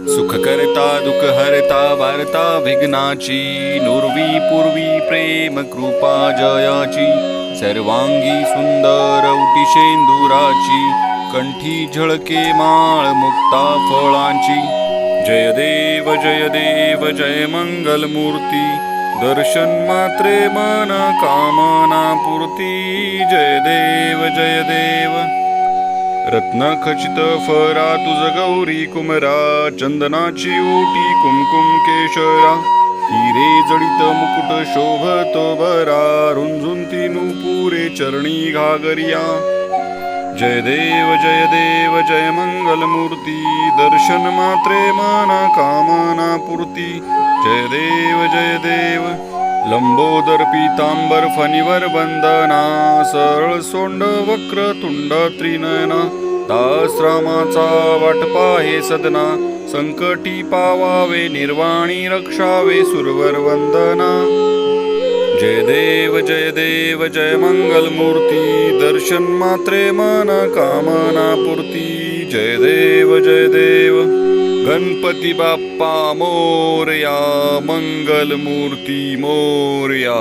सुख करता दुःख हरता वार्ता विघ्नाची नुरवी पूर्वी प्रेम कृपा जयाची सर्वांगी सुंदर उटी शेंदुराची कंठी झळके माळ मुक्ता फळांची जय देव जय मंगल मूर्ती दर्शन मात्रे मन कामना पूर्ती जय देव रत्न खचित फरा तुझ गौरी कुमरा चंदनाची ओटी कुमकुम केशरा हिरे जडित मुकुट शोभतो बरा रुंझुंती नुपुरे चरणी घागरिया जय देव जय मंगल मूर्ती दर्शन मात्रे मन कामना पूर्ती जय देव लंबोदर पीतांबर फणीवर वंदना सरळ सोंड वक्र तुंड त्रिनयना दास रामाचा वाटपा हे सदना संकटी पावावे निर्वाणी रक्षावे सुरवर वंदना जय देव जय मंगल मूर्ती दर्शन मात्रे मन कामना पूर्ती जय देव गणपती बाप्पा मोरया मंगल मूर्ती मोरया।